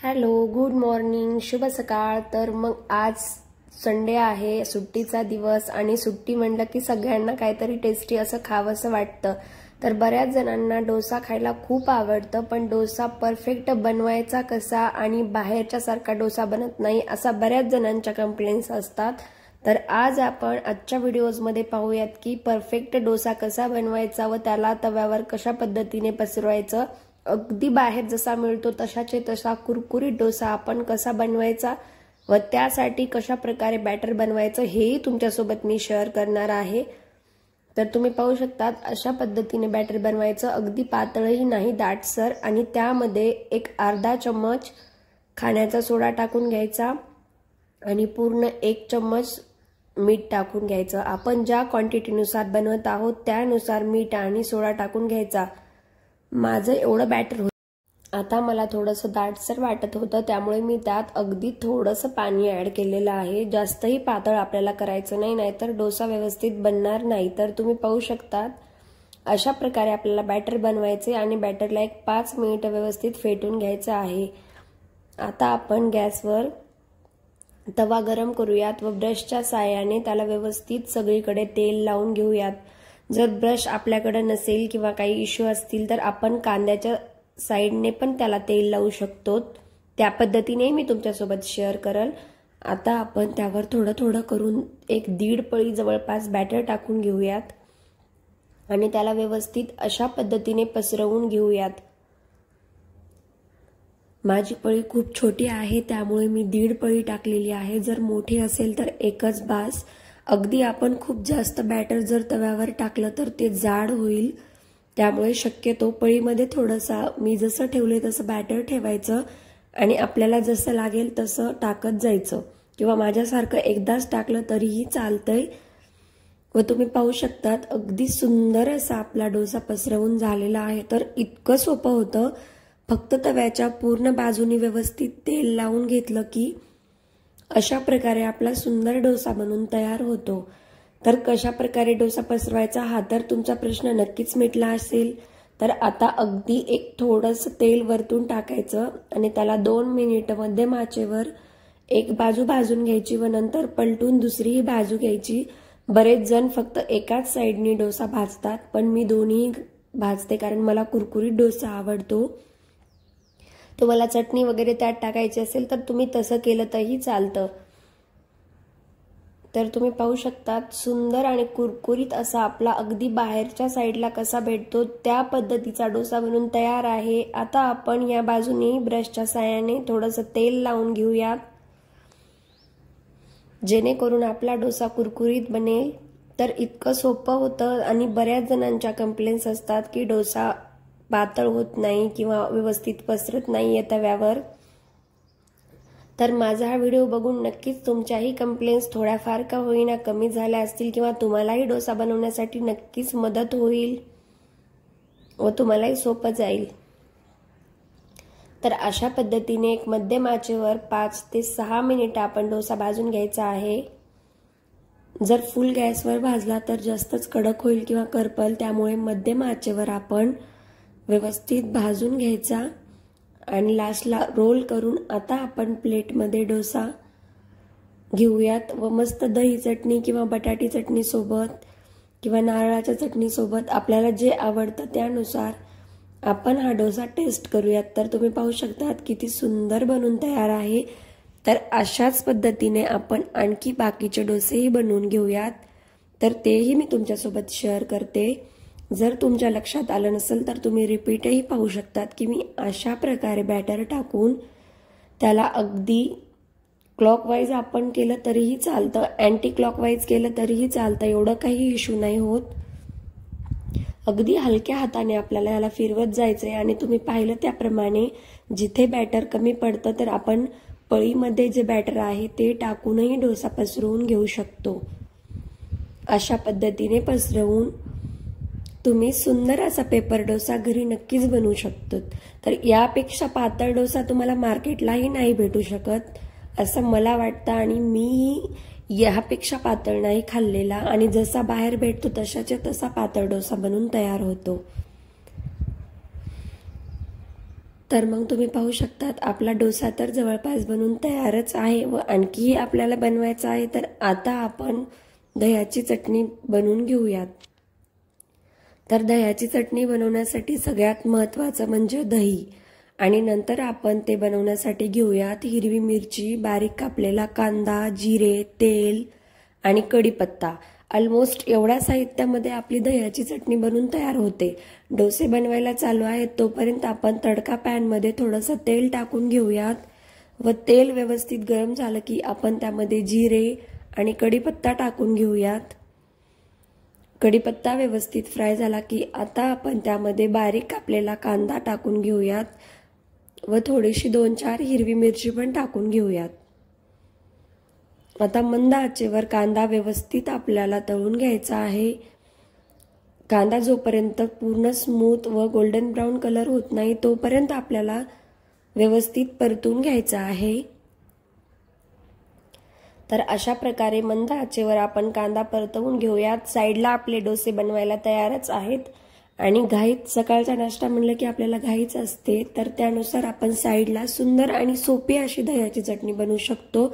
Hello, good morning, शुभ सकाळ। तर मग आज संडे आहे, सुट्टीचा दिवस आणि सुट्टी म्हणलं की सगळ्यांना काहीतरी टेस्टी असं खावंसं वाटतं। तर बऱ्याच जणांना डोसा खायला खूप आवडतं, पण डोसा परफेक्ट बनवायचा कसा आणि बाहेरच्या सारखा डोसा बनत नाही असा बऱ्याच जणांच्या कंप्लेंट्स असतात। तर आज आपण आजच्या व्हिडिओजमध्ये पाहूयात की परफेक्ट डोसा कसा बनवायचा व त्याला तव्यावर कशा पद्धतीने पसरवायचं। अगदी बाहेर जसा मिळतो तशाचे तसा कुरकुरीत डोसा आपण कसा बनवायचा व त्यासाठी कशा प्रकारे बॅटर बनवायचं हेही तुमच्यासोबत मी शेअर करणार आहे। तर तुम्ही पाहू शकतात अशा पद्धतीने बॅटर बनवायचं, अगदी पातळही नाही, दाटसर। आणि त्यामध्ये एक अर्धा चम्मच खाण्याचा सोडा टाकून घ्यायचा आणि पूर्ण 1 चम्मच मीठ टाकून घ्यायचं। आपण ज्या क्वांटिटीनुसार बनवत आहोत त्यानुसार मीठ आणि सोडा टाकून घ्यायचा। माझं एवढं बॅटर होतं। आता मला थोडंसं दाटसर वाटत होतं, त्यामुळे मी त्यात अगदी थोडंसं पाणी ऍड केलेलं आहे। जास्तही पातळ आपल्याला करायचं नाही, नाहीतर डोसा व्यवस्थित बनणार नाही। तर तुम्ही पाहू शकतात अशा प्रकारे आपल्याला बॅटर बनवायचे आणि बॅटरला एक 5 मिनिट व्यवस्थित फेटून घ्यायचं आहे। आता आपण गॅसवर तवा गरम करूयात व ब्रशच्या साहाय्याने त्याला व्यवस्थित सगळीकडे तेल लावून घेऊयात। जर ब्रश आपल्याकडे नसेल किंवा काही इश्यू असतील तर आपण कांद्याच्या साइडने पण त्याला तेल लावू शकतो, त्या पद्धतीने मी तुमच्यासोबत शेअर करल। आता आपण त्यावर थोडं थोडं करून एक 1.5 पळी जवळपास बॅटर टाकून घेऊयात आणि त्याला व्यवस्थित अशा पद्धतीने पसरवून घेऊयात। माझी पळी खूप छोटी आहे त्यामुळे मी 1.5 पळी टाकलेली आहे, जर मोठी असेल तर एकच बास। अगदी आपण खूप जास्त बॅटर जर तव्यावर टाकलं तर ते जाड होईल, त्यामुळे शक्यतो पळीमध्ये थोडंसं मी जसं ठेवले तसं बॅटर ठेवायचं आणि आपल्याला जसं लागेल तसं टाकत जायचं, किंवा माझ्यासारखं एकदाच टाकलं तरीही चालतंय। व तुम्ही पाहू शकतात अगदी सुंदर असा आपला डोसा पसरवून झालेला आहे। तर इतकं सोपं होतं, फक्त तव्याच्या पूर्ण बाजूनी व्यवस्थित तेल लावून घेतलं की अशा प्रकारे आपला सुंदर डोसा बनून तयार होतो। तर कशा प्रकारे डोसा पसरवायचा हा तर तुमचा प्रश्न नक्कीच मिटला असेल। तर आता अगदी एक थोडंसं तेल वरतून टाकायचं आणि त्याला 2 मिनिट मध्यम आचेवर एक बाजू भाजून घ्यायची व नंतर पलटून दुसरीही बाजू घ्यायची। बरेच जण फक्त एकाच साइडनी डोसा भाजतात, पण मी दोन्ही भाजते कारण मला कुरकुरीत डोसा आवडतो। तुम्हाला चटणी वगैरे त्यात टाकायची असेल तर तुम्ही तसं केलं तरी चालतं। तर तुम्ही पाहू शकतात सुंदर आणि कुरकुरीत असा आपला अगदी बाहेरच्या साईडला कसा भेटतो त्या पद्धतीचा डोसा बनून तयार आहे। आता आपण या बाजूने ब्रशच्या साहाय्याने थोडंसं तेल लावून घेऊयात, जेणेकरून आपला डोसा कुरकुरीत बनेल। तर इतकं सोपं होतं आणि बऱ्याच जणांच्या कंप्लेंट्स असतात की डोसा पातळ होत नाही किंवा व्यवस्थित पसरत नाहीये तव्यावर। तर माझा हा व्हिडिओ बघून नक्कीच तुमच्याही कंप्लेंट्स थोड्याफार का होईना कमी झाल्या असतील किंवा तुम्हालाही डोसा बनवण्यासाठी नक्कीच मदत होईल व तुम्हालाही सोपं जाईल। तर अशा पद्धतीने एक मध्यम आचेवर 5 ते 6 मिनिट आपण डोसा भाजून घ्यायचा आहे। जर फुल गॅसवर भाजला तर जास्तच कडक होईल किंवा करपल, त्यामुळे मध्यम आचेवर आपण व्यवस्थित भाजून घ्यायचा आणि लास्टला रोल करून आता आपण प्लेटमध्ये डोसा घेऊयात व मस्त दही चटणी किंवा बटाटी चटणी सोबत किंवा नारळाच्या चटणी सोबत आपल्याला जे आवडतं त्यानुसार आपण हा डोसा टेस्ट करूयात। तर तुम्ही पाहू शकतात किती सुंदर बनून तयार आहे। तर अशाच पद्धतीने आपण आणखी बाकीचे डोसेही बनवून घेऊयात, तर तेही मी तुमच्यासोबत शेअर करते। जर तुमच्या लक्षात आलं नसेल तर तुम्ही रिपीटही पाहू शकतात की मी अशा प्रकारे बॅटर टाकून त्याला अगदी क्लॉकवाईज आपण केलं तरीही चालतं, अँटी क्लॉकवाईज केलं तरीही चालतं, एवढं काही इश्यू नाही होत। अगदी हलक्या हाताने आपल्याला याला फिरवत जायचंय आणि तुम्ही पाहिलं त्याप्रमाणे जिथे बॅटर कमी पडतं तर आपण पळीमध्ये जे बॅटर आहे ते टाकूनही डोसा पसरवून घेऊ शकतो। अशा पद्धतीने पसरवून तुम्ही सुंदर असा पेपर डोसा घरी नक्कीच बनवू शकतो। तर यापेक्षा पातळ डोसा तुम्हाला मार्केटलाही नाही भेटू शकत असं मला वाटतं, आणि मी यापेक्षा पातळ नाही खाल्लेला आणि जसा बाहेर भेटतो तशाच्या तसा पातळ डोसा बनून तयार होतो। तर मग तुम्ही पाहू शकतात आपला डोसा तर जवळपास बनून तयारच आहे व आणखीही आपल्याला बनवायचा आहे। तर आता आपण दह्याची चटणी बनवून घेऊयात। तर दह्याची चटणी बनवण्यासाठी सगळ्यात महत्त्वाचं म्हणजे दही आणि नंतर आपण ते बनवण्यासाठी घेऊयात हिरवी मिरची, बारीक कापलेला कांदा, जिरे, तेल आणि कढीपत्ता। ऑलमोस्ट एवढ्या साहित्यामध्ये आपली दह्याची चटणी बनवून तयार होते। डोसे बनवायला चालू आहेत तोपर्यंत आपण तडका पॅन मध्ये थोडंसं तेल टाकून घेऊयात व तेल व्यवस्थित गरम झालं की आपण त्यामध्ये जिरे आणि कढीपत्ता टाकून घेऊयात। कढीपत्ता व्यवस्थित फ्राय झाला की आता आपण त्यामध्ये बारीक कापलेला कांदा टाकून घेऊयात व थोडीशी 2-4 हिरवी मिरची पण टाकून घेऊयात। आता मंद आचेवर कांदा व्यवस्थित आपल्याला तळून घ्यायचा आहे। कांदा जोपर्यंत पूर्ण स्मूथ व गोल्डन ब्राउन कलर होत नाही तोपर्यंत आपल्याला व्यवस्थित परतून घ्यायचा आहे। तर अशा प्रकारे मंद आचेवर आपण कांदा परतवून घेऊयात। साइडला आपले डोसे बनवायला तयारच आहेत आणि घाईत सकाळचा नाश्ता म्हणलं की आपल्याला घाईच असते, तर त्यानुसार आपण साइडला सुंदर आणि सोपी अशी दह्याची चटणी बनवू शकतो।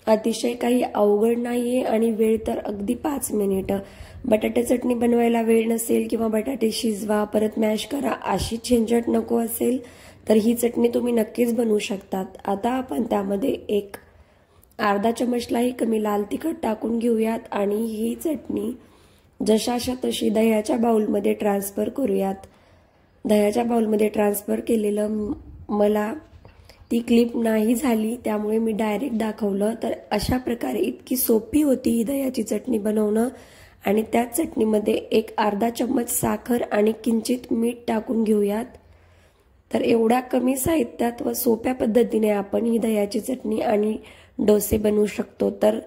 अतिशय काही अवघड नाहीये आणि वेळ तर अगदी 5 मिनिटं। बटाटे चटणी बनवायला वेळ नसेल किंवा बटाटे शिजवा परत मॅश करा अशी झंझट नको असेल तर ही चटणी तुम्ही नक्कीच बनवू शकतात। आता आपण त्यामध्ये एक अर्धा चमचलाही कमी लाल तिखट टाकून घेऊयात आणि ही चटणी जशाशा तशी दह्याच्या बाउलमध्ये ट्रान्सफर करूयात। दह्याच्या बाउलमध्ये ट्रान्सफर केलेलं मला ती क्लिप नाही झाली त्यामुळे मी डायरेक्ट दाखवलं। तर अशा प्रकारे इतकी सोपी होती ही दह्याची चटणी बनवणं आणि त्या चटणीमध्ये एक अर्धा चम्मच साखर आणि किंचित मीठ टाकून घेऊयात। तर एवढ्या कमी साहित्यात व सोप्या पद्धतीने आपण ही दह्याची चटणी आणि डोसे बनवू शकतो। तर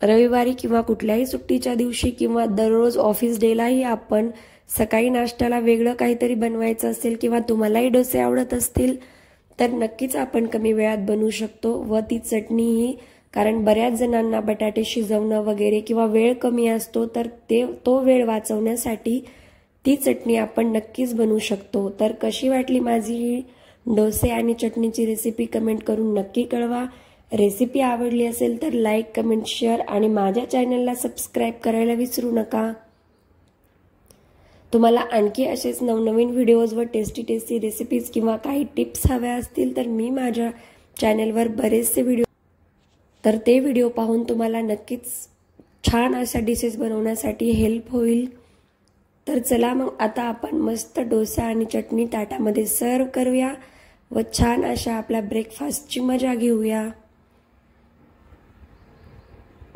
रविवारी किंवा कुठल्याही सुट्टीच्या दिवशी किंवा दररोज ऑफिस डेलाही आपण सकाळी नाश्त्याला वेगळं काहीतरी बनवायचं असेल किंवा तुम्हालाही डोसे आवडत असतील तर नक्कीच आपण कमी वेळात बनवू शकतो व ती चटणीही, कारण बऱ्याच जणांना बटाटे शिजवणं वगैरे किंवा वेळ कमी असतो तर तो वेळ वाचवण्यासाठी ती चटणी आपण नक्कीच बनवू शकतो। तर कशी वाटली माझी ही डोसे आणि चटणीची रेसिपी कमेंट करून नक्की कळवा। रेसिपी आवडली असेल तर लाईक, कमेंट, शेअर आणि माझ्या चॅनलला सबस्क्राईब करायला विसरू नका। तुम्हाला आणखी असेच नवनवीन व्हिडिओज व टेस्टी रेसिपीज किंवा काही टिप्स हव्या असतील तर मी माझ्या चॅनलवर बरेचसे व्हिडिओ, तर ते व्हिडिओ पाहून तुम्हाला नक्कीच छान अशा डिशेस बनवण्यासाठी हेल्प होईल। तर चला मग आता आपण मस्त डोसा आणि चटणी ताटामध्ये सर्व करूया व छान अशा आपल्या ब्रेकफास्टची मजा घेऊया।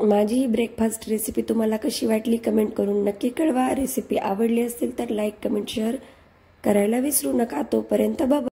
माझी ही ब्रेकफास्ट रेसिपी तुम्हाला कशी वाटली कमेंट करून नक्की कळवा। रेसिपी आवडली असेल तर लाईक, कमेंट, शेअर करायला विसरू नका। तोपर्यंत बाय।